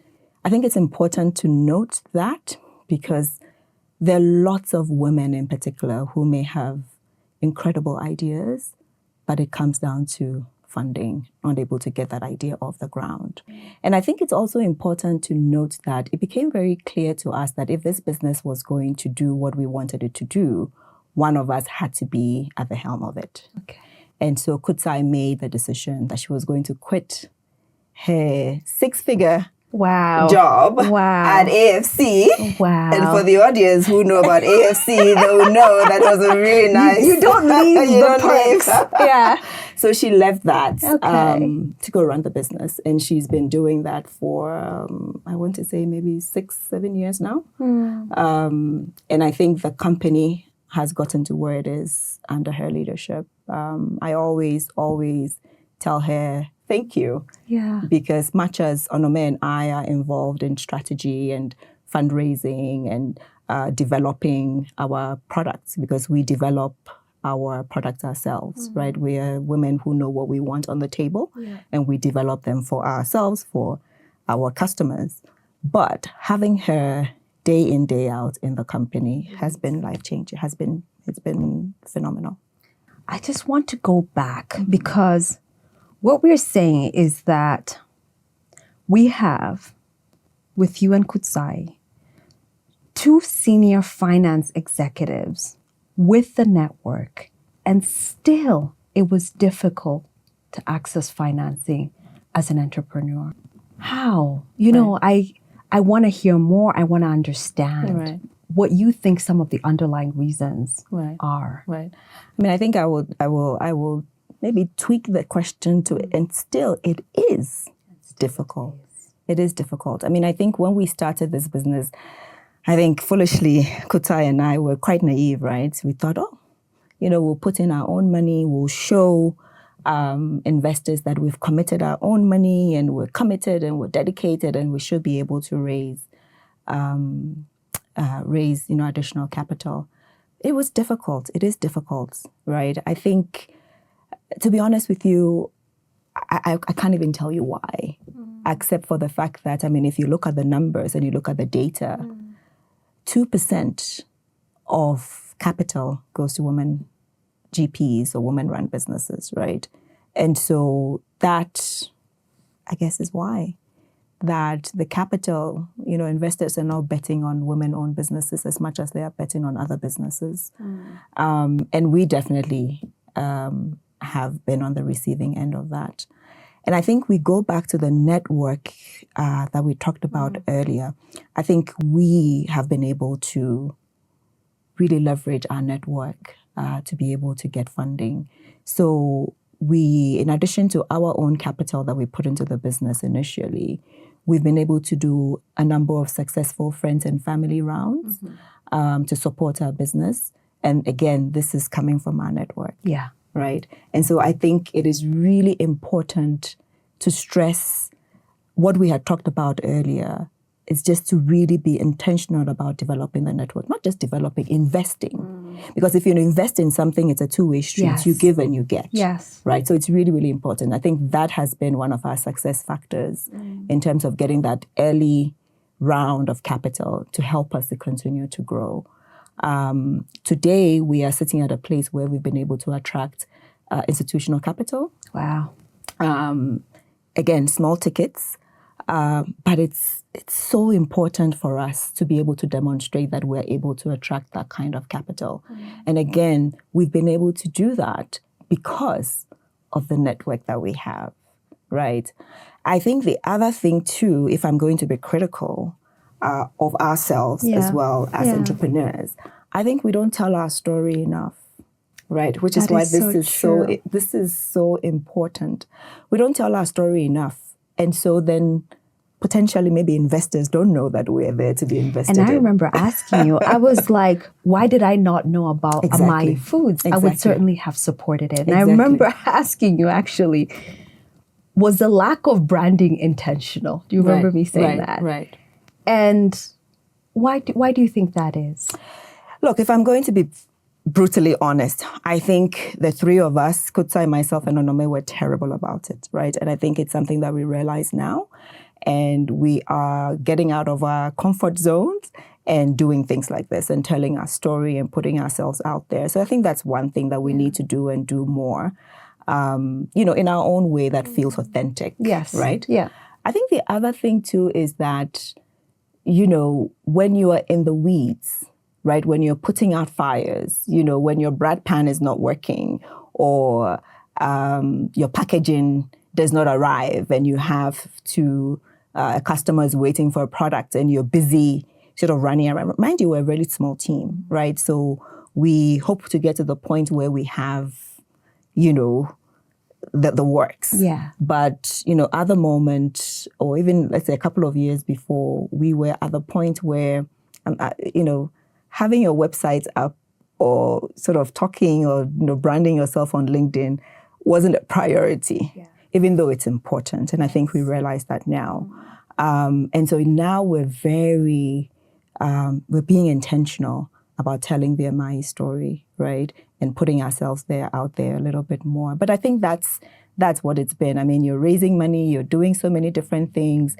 Speaker 1: I think it's important to note that because there are lots of women in particular who may have incredible ideas, but it comes down to funding, not able to get that idea off the ground. And I think it's also important to note that it became very clear to us that if this business was going to do what we wanted it to do, one of us had to be at the helm of it.
Speaker 2: Okay.
Speaker 1: And so Kutsai made the decision that she was going to quit her 6-figure job at AFC.
Speaker 2: Wow.
Speaker 1: And for the audience who know about AFC, they will know that was a really nice...
Speaker 2: You don't leave the perks. Yeah.
Speaker 1: So she left that to go run the business. And she's been doing that for, I want to say maybe 6-7 years now. And I think the company has gotten to where it is under her leadership. I always tell her, thank you.
Speaker 2: Yeah.
Speaker 1: Because much as Onome and I are involved in strategy and fundraising and developing our products, because we develop our products ourselves, right? We are women who know what we want on the table, and we develop them for ourselves, for our customers. But having her day in, day out in the company has been life-changing. It's been phenomenal.
Speaker 2: I just want to go back because what we're saying is that we have, with you and Kutsai, 2 senior finance executives with the network, and still it was difficult to access financing as an entrepreneur. How? I want to hear more. I want to understand what you think some of the underlying reasons are.
Speaker 1: Right. I mean, I think I will maybe tweak the question to it, and still it is difficult. It is difficult. I mean, I think when we started this business, I think foolishly, Kutai and I were quite naive, right? We thought, we'll put in our own money, we'll show investors that we've committed our own money and we're committed and we're dedicated and we should be able to raise additional capital. It was difficult. It is difficult, right? I think, to be honest with you, I can't even tell you why, except for the fact that, I mean, if you look at the numbers and you look at the data, 2% of capital goes to women GPs or women-run businesses, right? And so that, I guess, is why. That the capital, investors are now betting on women-owned businesses as much as they are betting on other businesses. And we definitely have been on the receiving end of that. And I think we go back to the network that we talked about earlier. I think we have been able to really leverage our network to be able to get funding. So we, in addition to our own capital that we put into the business initially, we've been able to do a number of successful friends and family rounds to support our business. And again, this is coming from our network.
Speaker 2: Yeah.
Speaker 1: Right? And so I think it is really important to stress what we had talked about earlier. It's just to really be intentional about developing the network, not just developing, investing. Because if you invest in something, it's a two-way street.
Speaker 2: Yes.
Speaker 1: You give and you get.
Speaker 2: Yes.
Speaker 1: Right? So it's really, really important. I think that has been one of our success factors in terms of getting that early round of capital to help us to continue to grow. Today, we are sitting at a place where we've been able to attract institutional capital.
Speaker 2: Wow.
Speaker 1: Again, small tickets, but it's so important for us to be able to demonstrate that we're able to attract that kind of capital. And again, we've been able to do that because of the network that we have, right? I think the other thing too, if I'm going to be critical of ourselves as well as entrepreneurs, I think we don't tell our story enough. Right, which is why this is so important. We don't tell our story enough, and so then potentially maybe investors don't know that we're there to be invested in.
Speaker 2: And I remember asking you, I was like, why did I not know about Amayi Foods? I would certainly have supported it. And I remember asking you, actually, was the lack of branding intentional? Do you remember me saying that?
Speaker 1: Right.
Speaker 2: And why do you think that is?
Speaker 1: Look, if I'm going to be brutally honest, I think the three of us, Kutsai, myself, and Onome, were terrible about it, right? And I think it's something that we realize now. And we are getting out of our comfort zones and doing things like this and telling our story and putting ourselves out there. So I think that's one thing that we need to do and do more, in our own way that feels authentic.
Speaker 2: Yes.
Speaker 1: Right?
Speaker 2: Yeah.
Speaker 1: I think the other thing too is that, when you are in the weeds, right? When you're putting out fires, when your bread pan is not working or your packaging does not arrive and you have to, a customer is waiting for a product and you're busy sort of running around. Mind you, we're a really small team, right? So we hope to get to the point where we have, the works.
Speaker 2: Yeah.
Speaker 1: But, at the moment, or even let's say a couple of years before, we were at the point where, having your website up or sort of talking or branding yourself on LinkedIn wasn't a priority, even though it's important. And I think we realize that now. And so now we're being intentional about telling the Amayi story, right? And putting ourselves out there a little bit more. But I think that's what it's been. I mean, you're raising money, you're doing so many different things.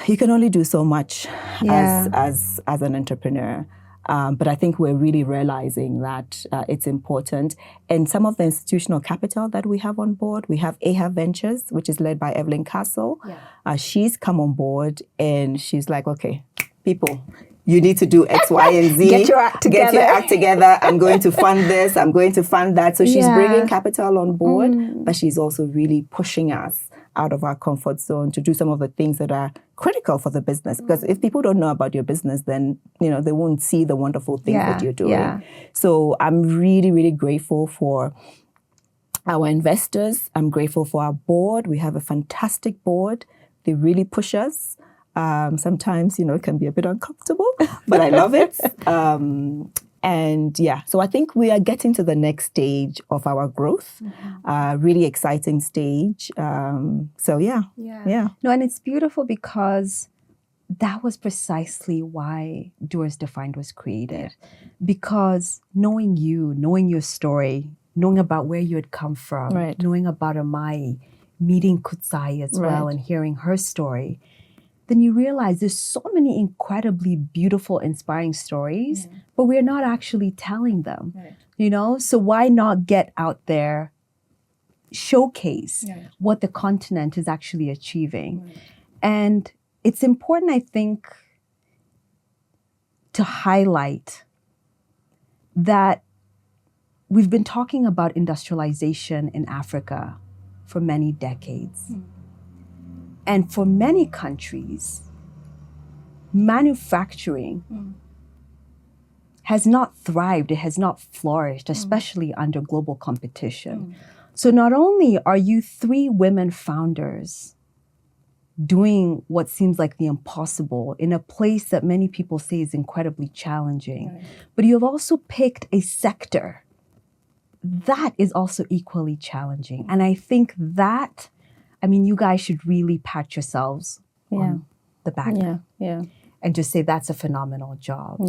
Speaker 1: You can only do so much as an entrepreneur. But I think we're really realizing that it's important. And some of the institutional capital that we have on board, we have AHA Ventures, which is led by Evelyn Castle. Yeah. She's come on board and she's like, okay, people, you need to do X, Y, and Z.
Speaker 2: Get your act
Speaker 1: together. I'm going to fund this. I'm going to fund that. So she's bringing capital on board, but she's also really pushing us out of our comfort zone to do some of the things that are critical for the business. Because if people don't know about your business, then, they won't see the wonderful things that you're doing. Yeah. So I'm really, really grateful for our investors. I'm grateful for our board. We have a fantastic board. They really push us. Sometimes, it can be a bit uncomfortable, but I love it. So I think we are getting to the next stage of our growth, really exciting stage. No,
Speaker 2: and it's beautiful because that was precisely why Doers Defined was created. Because knowing you, knowing your story, knowing about where you had come from, knowing about Amayi, meeting Kutsai as well and hearing her story, then you realize there's so many incredibly beautiful, inspiring stories, but we're not actually telling them, So why not get out there, showcase what the continent is actually achieving? And it's important, I think, to highlight that we've been talking about industrialization in Africa for many decades. And for many countries, manufacturing has not thrived, it has not flourished, especially under global competition. So not only are you 3 women founders doing what seems like the impossible in a place that many people say is incredibly challenging, but you've also picked a sector that is also equally challenging. And I think that, I mean, you guys should really pat yourselves on the back and just say that's a phenomenal job.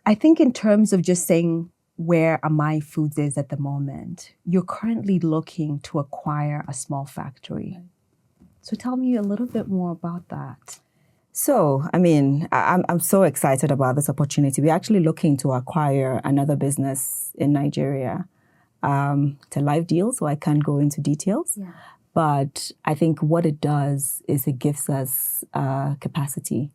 Speaker 2: I think in terms of just saying where Amayi Foods is at the moment, you're currently looking to acquire a small factory. So tell me a little bit more about that.
Speaker 1: So, I mean, I'm so excited about this opportunity. We're actually looking to acquire another business in Nigeria. It's a live deal, so I can't go into details. But I think what it does is it gives us capacity.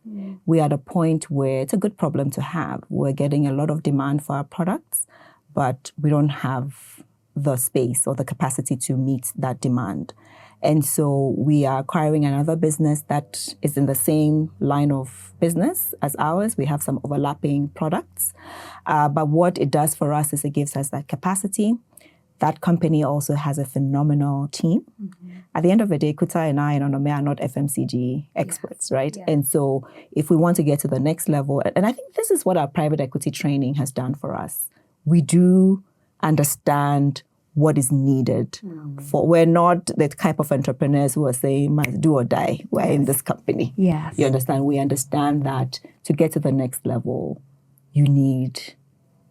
Speaker 1: We're at a point where it's a good problem to have. We're getting a lot of demand for our products, but we don't have the space or the capacity to meet that demand. And so we are acquiring another business that is in the same line of business as ours. We have some overlapping products. But what it does for us is it gives us that capacity. That company also has a phenomenal team. At the end of the day, Kuta and I and Onome are not FMCG experts, right? And so if we want to get to the next level, and I think this is what our private equity training has done for us. We do understand what is needed for. We're not the type of entrepreneurs who are saying, must do or die. We're in this company. You understand? We understand that to get to the next level, you need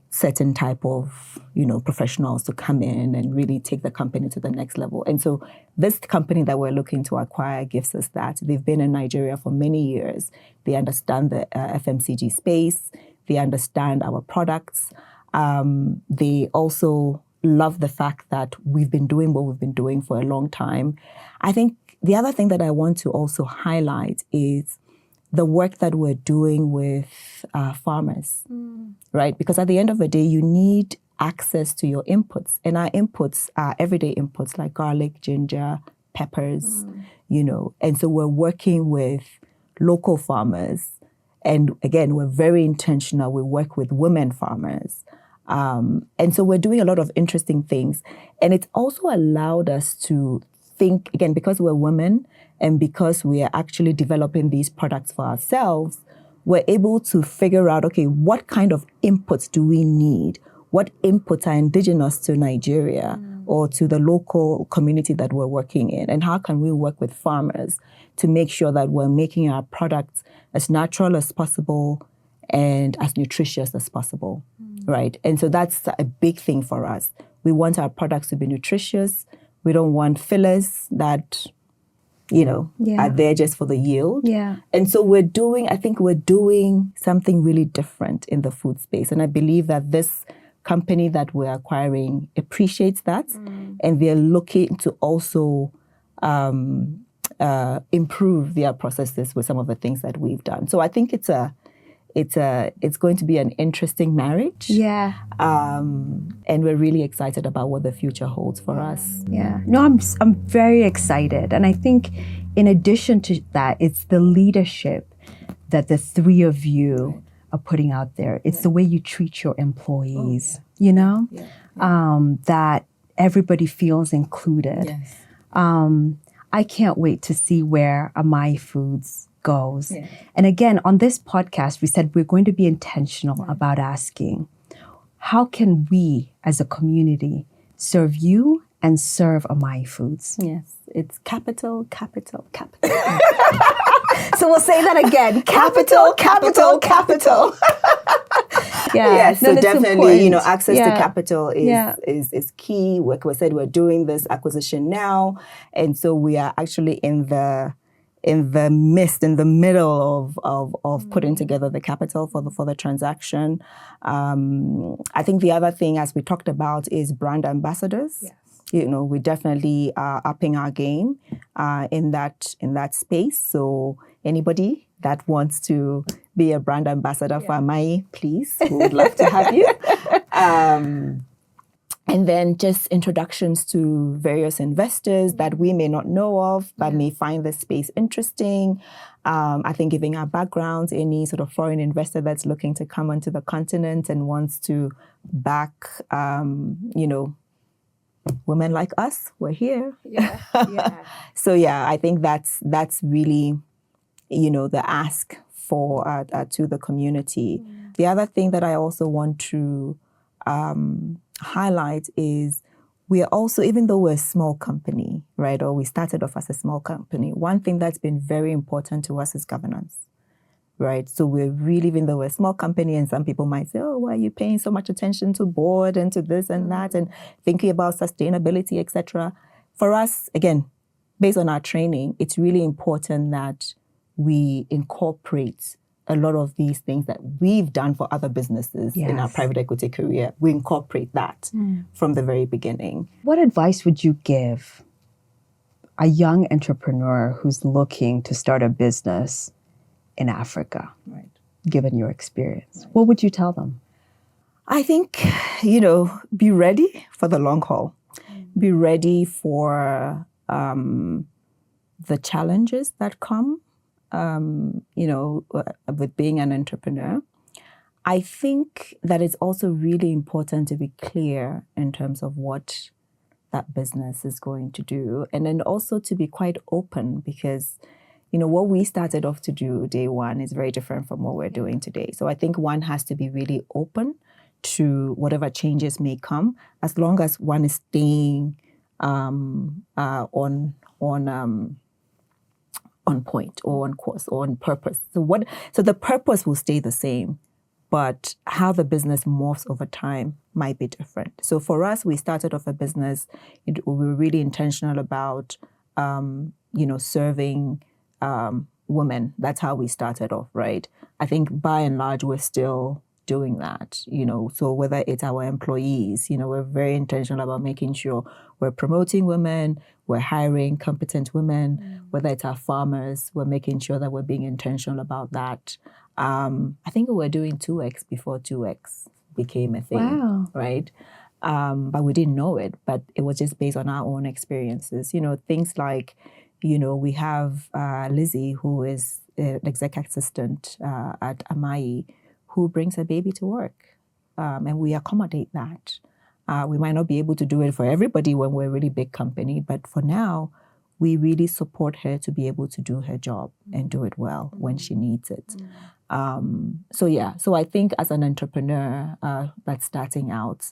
Speaker 1: certain type of, professionals to come in and really take the company to the next level. And so this company that we're looking to acquire gives us that. They've been in Nigeria for many years. They understand the FMCG space. They understand our products. They also love the fact that we've been doing what we've been doing for a long time. I think the other thing that I want to also highlight is the work that we're doing with farmers, right? Because at the end of the day, you need access to your inputs. And our inputs are everyday inputs like garlic, ginger, peppers, And so we're working with local farmers. And again, we're very intentional. We work with women farmers. And so we're doing a lot of interesting things. And it's also allowed us to think, again, because we're women and because we are actually developing these products for ourselves, we're able to figure out, okay, what kind of inputs do we need? What inputs are indigenous to Nigeria or to the local community that we're working in? And how can we work with farmers to make sure that we're making our products as natural as possible and as nutritious as possible, right? And so that's a big thing for us. We want our products to be nutritious. We don't want fillers that, are there just for the yield. And so I think we're doing something really different in the food space. And I believe that this company that we're acquiring appreciates that. And they're looking to also improve their processes with some of the things that we've done. So I think it's going to be an interesting marriage. And we're really excited about what the future holds for us.
Speaker 2: No, I'm very excited. And I think in addition to that, it's the leadership that the 3 of you are putting out there. It's the way you treat your employees, that everybody feels included. I can't wait to see where Amayi Foods goes. And again, on this podcast, we said we're going to be intentional about asking, how can we as a community serve you and serve Amayi Foods?
Speaker 1: It's capital.
Speaker 2: So we'll say that again. Capital.
Speaker 1: So definitely, access to capital is key. Like we said, we're doing this acquisition now. And so we are actually in the middle of putting together the capital for the transaction. I think the other thing, as we talked about, is brand ambassadors. We definitely are upping our game in that space. So anybody that wants to be a brand ambassador for Amayi, please, we would love to have you. And then just introductions to various investors that we may not know of, but may find the space interesting. I think giving our backgrounds, any sort of foreign investor that's looking to come onto the continent and wants to back, women like us, we're here. So I think that's really, the ask for to the community. The other thing that I also want to highlight is we are also, even though we're a small company, right, or we started off as a small company, one thing that's been very important to us is governance, right? So we're really, even though we're a small company, and some people might say, oh, why are you paying so much attention to board and to this and that and thinking about sustainability, etc. For us, again, based on our training, it's really important that we incorporate a lot of these things that we've done for other businesses in our private equity career. We incorporate that from the very beginning.
Speaker 2: What advice would you give a young entrepreneur who's looking to start a business in Africa, given your experience? What would you tell them?
Speaker 1: I think, be ready for the long haul. Be ready for the challenges that come with being an entrepreneur. I think that it's also really important to be clear in terms of what that business is going to do. And then also to be quite open because, what we started off to do day one is very different from what we're doing today. So I think one has to be really open to whatever changes may come, as long as one is staying on point or on course or on purpose. So the purpose will stay the same, but how the business morphs over time might be different. So for us, we started off a business, we were really intentional about, serving women. That's how we started off, right? I think by and large, we're still doing that, so whether it's our employees, we're very intentional about making sure we're promoting women, we're hiring competent women, whether it's our farmers, we're making sure that we're being intentional about that. I think we were doing 2X before 2X became a thing, right? But we didn't know it, but it was just based on our own experiences. Things like, we have Lizzie, who is an exec assistant at Amayi, who brings a baby to work. And we accommodate that. We might not be able to do it for everybody when we're a really big company, but for now, we really support her to be able to do her job and do it well when she needs it. So I think as an entrepreneur that's starting out,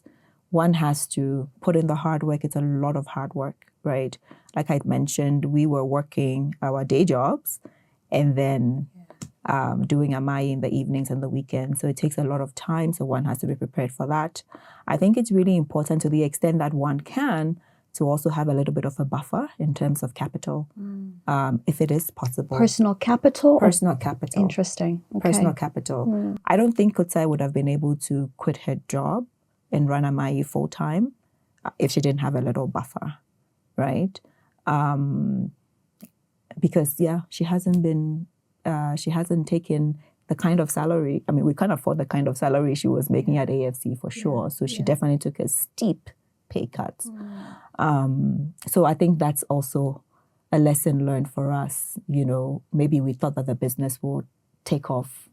Speaker 1: one has to put in the hard work. It's a lot of hard work, right? Like I mentioned, we were working our day jobs and then doing Amayi in the evenings and the weekends. So it takes a lot of time. So one has to be prepared for that. I think it's really important to the extent that one can to also have a little bit of a buffer in terms of capital, if it is possible.
Speaker 2: Personal capital?
Speaker 1: Personal capital.
Speaker 2: Interesting. Okay.
Speaker 1: Personal capital. I don't think Kutsai would have been able to quit her job and run Amayi full time if she didn't have a little buffer, right? Because, she hasn't taken the kind of salary. I mean, we can't afford the kind of salary she was making at AFC for sure. So she definitely took a steep pay cut. So I think that's also a lesson learned for us. Maybe we thought that the business would take off,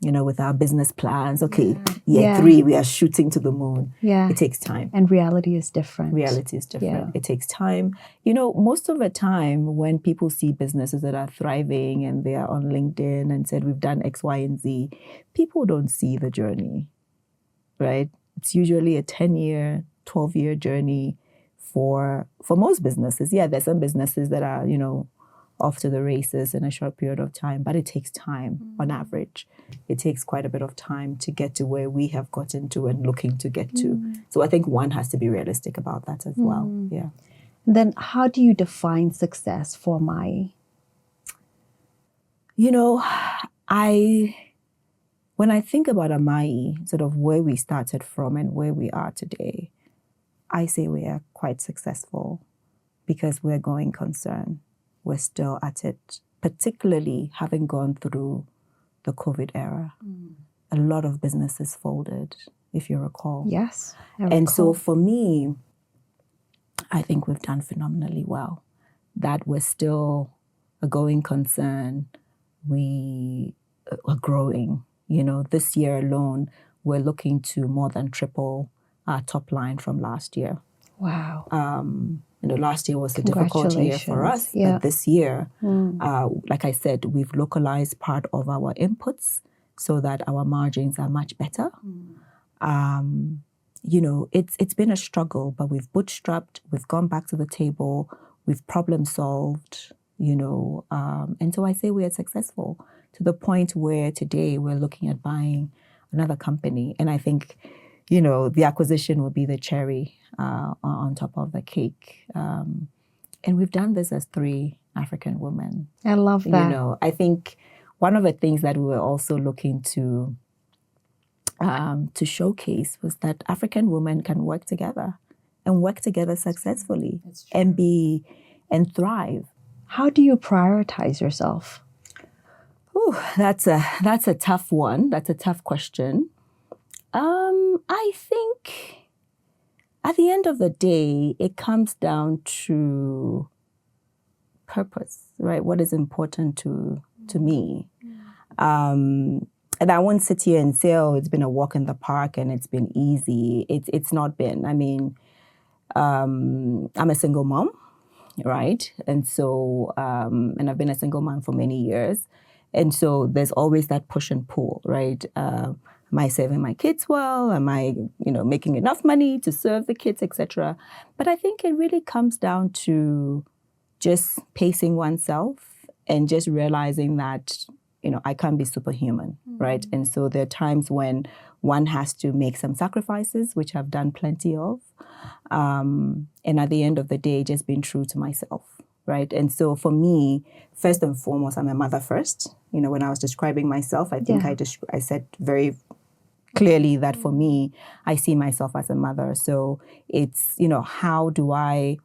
Speaker 1: with our business plans. Okay, year 3, we are shooting to the moon.
Speaker 2: Yeah.
Speaker 1: It takes time.
Speaker 2: And reality is different.
Speaker 1: Reality is different. It takes time. Most of the time when people see businesses that are thriving and they are on LinkedIn and said, we've done X, Y, and Z, people don't see the journey, right? It's usually a 10-year, 12-year journey for most businesses. Yeah, there's some businesses that are, off to the races in a short period of time, but it takes time on average. It takes quite a bit of time to get to where we have gotten to and looking to get to. So I think one has to be realistic about that as well. Yeah.
Speaker 2: And then how do you define success for Amayi?
Speaker 1: When I think about Amayi, sort of where we started from and where we are today, I say we are quite successful because we're going concern. We're still at it, particularly having gone through the COVID era. A lot of businesses folded. if you recall.
Speaker 2: Yes.
Speaker 1: And so for me, I think we've done phenomenally well. That we're still a going concern. We are growing. This year alone, we're looking to more than triple our top line from last year.
Speaker 2: Wow.
Speaker 1: Last year was a difficult year for us, but this year, like I said, we've localized part of our inputs so that our margins are much better. It's been a struggle, but we've bootstrapped, we've gone back to the table, we've problem solved, and so I say we are successful to the point where today we're looking at buying another company. And I think, the acquisition will be the cherry on top of the cake. And we've done this as 3 African women.
Speaker 2: I love that.
Speaker 1: I think one of the things that we were also looking to showcase was that African women can work together and work together successfully and thrive.
Speaker 2: How do you prioritize yourself?
Speaker 1: Oh, that's a tough one. That's a tough question. I think at the end of the day, it comes down to purpose, right? What is important to me. And I won't sit here and say, oh, it's been a walk in the park and it's been easy. It's not been. I mean, I'm a single mom, right? And so, and I've been a single mom for many years. And so there's always that push and pull, right? Am I serving my kids well? Am I, making enough money to serve the kids, etc.? But I think it really comes down to just pacing oneself and just realizing that, I can't be superhuman, right? And so there are times when one has to make some sacrifices, which I've done plenty of. And at the end of the day, just being true to myself, right? And so for me, first and foremost, I'm a mother first. When I was describing myself, I think I said very clearly that for me, I see myself as a mother. So it's, how do I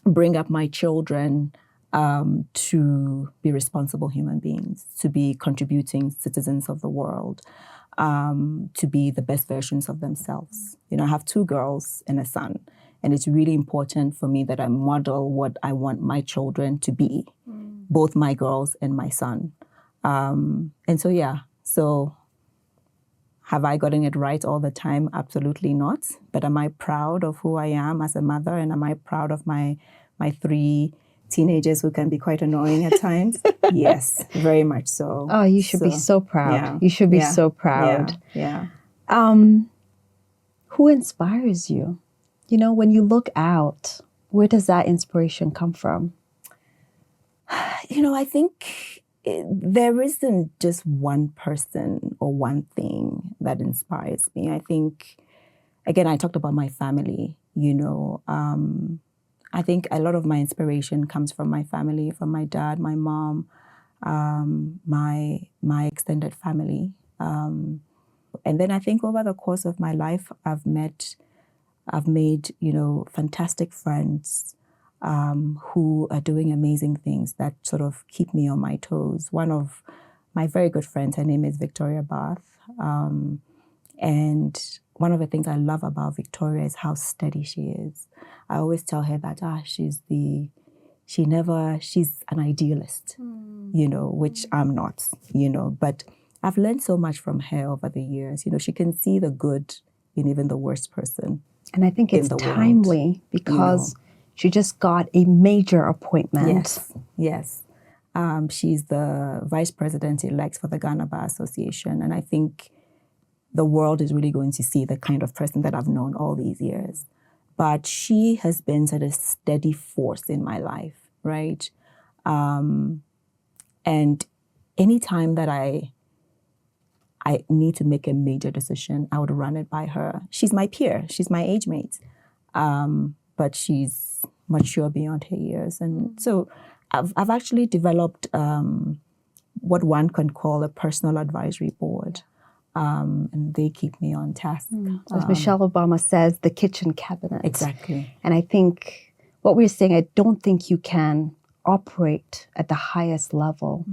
Speaker 1: bring up my children to be responsible human beings, to be contributing citizens of the world, to be the best versions of themselves. I have 2 girls and a son, and it's really important for me that I model what I want my children to be, both my girls and my son. And so have I gotten it right all the time? Absolutely not. But am I proud of who I am as a mother? And am I proud of my 3 teenagers who can be quite annoying at times? Yes, very much so.
Speaker 2: Oh, you should be so proud.
Speaker 1: Yeah,
Speaker 2: you should be so proud.
Speaker 1: Yeah.
Speaker 2: Who inspires you? When you look out, where does that inspiration come from?
Speaker 1: I think there isn't just one person or one thing that inspires me. I think, again, I talked about my family, I think a lot of my inspiration comes from my family, from my dad, my mom, my extended family. And then I think over the course of my life, I've made, fantastic friends who are doing amazing things that sort of keep me on my toes. One of my very good friends, her name is Victoria Bath. And one of the things I love about Victoria is how steady she is. I always tell her that she's an idealist, which I'm not, but I've learned so much from her over the years. She can see the good in even the worst person.
Speaker 2: And I think it's timely because she just got a major appointment.
Speaker 1: Yes. She's the vice president-elect for the Ghana Bar Association. And I think the world is really going to see the kind of person that I've known all these years. But she has been such a steady force in my life, right? And anytime that I need to make a major decision, I would run it by her. She's my peer. She's my age mate. But she's mature beyond her years. And so I've actually developed what one can call a personal advisory board. And they keep me on task.
Speaker 2: As Michelle Obama says, the kitchen cabinet.
Speaker 1: Exactly.
Speaker 2: And I think what we're saying, I don't think you can operate at the highest level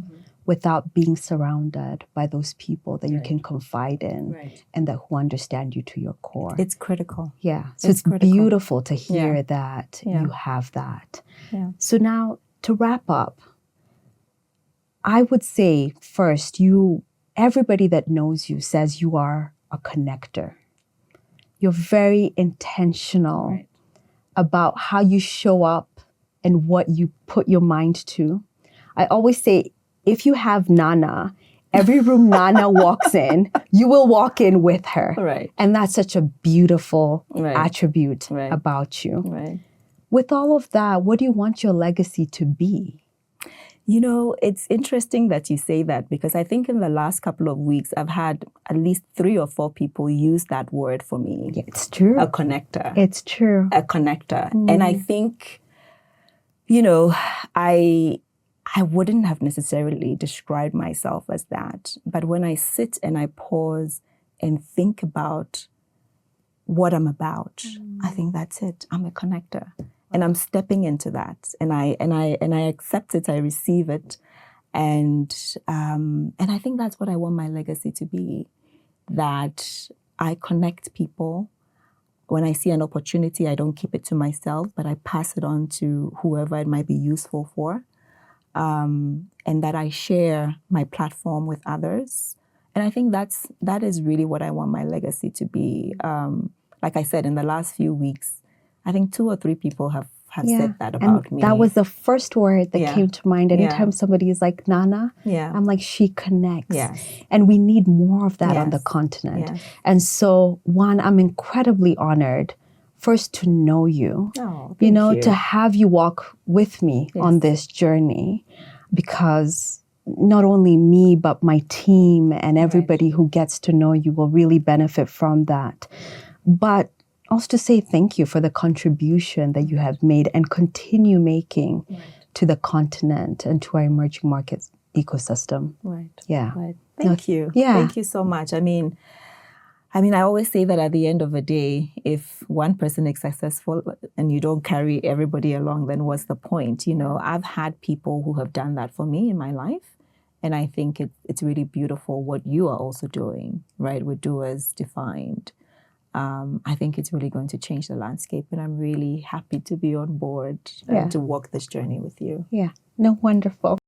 Speaker 2: without being surrounded by those people that you can confide in and that who understand you to your core.
Speaker 1: It's critical.
Speaker 2: Yeah. So it's beautiful to hear that you have that.
Speaker 1: Yeah.
Speaker 2: So now to wrap up, I would say first, everybody that knows you says you are a connector. You're very intentional about how you show up and what you put your mind to. I always say, if you have Nana, every room Nana walks in, you will walk in with her.
Speaker 1: Right.
Speaker 2: And that's such a beautiful attribute about you.
Speaker 1: Right.
Speaker 2: With all of that, what do you want your legacy to be?
Speaker 1: You know, it's interesting that you say that, because I think in the last couple of weeks, I've had at least 3 or 4 people use that word for me.
Speaker 2: Yeah, it's true.
Speaker 1: A connector.
Speaker 2: It's true.
Speaker 1: A connector. And I think, you know, I wouldn't have necessarily described myself as that. But when I sit and I pause and think about what I'm about, I think that's it. I'm a connector. And I'm stepping into that, and I accept it. I receive it, and I think that's what I want my legacy to be. That I connect people. When I see an opportunity, I don't keep it to myself, but I pass it on to whoever it might be useful for, and that I share my platform with others. And I think that is really what I want my legacy to be. Like I said, in the last few weeks, I think 2 or 3 people have said that about me.
Speaker 2: That was the first word that came to mind. Anytime somebody is like, Nana, I'm like, she connects.
Speaker 1: Yes.
Speaker 2: And we need more of that on the continent.
Speaker 1: Yes.
Speaker 2: And so, one, I'm incredibly honored, first to know you,
Speaker 1: thank you.
Speaker 2: To have you walk with me on this journey, because not only me, but my team and everybody who gets to know you will really benefit from that. But also to say thank you for the contribution that you have made and continue making to the continent and to our emerging markets ecosystem.
Speaker 1: Right.
Speaker 2: Yeah.
Speaker 1: Right. Thank you.
Speaker 2: Yeah.
Speaker 1: Thank you so much. I mean, I always say that at the end of the day, if one person is successful and you don't carry everybody along, then what's the point? You know, I've had people who have done that for me in my life. And I think it's really beautiful what you are also doing, right? With Doers Defined. I think it's really going to change the landscape, and I'm really happy to be on board and to walk this journey with you.
Speaker 2: Yeah, no, wonderful.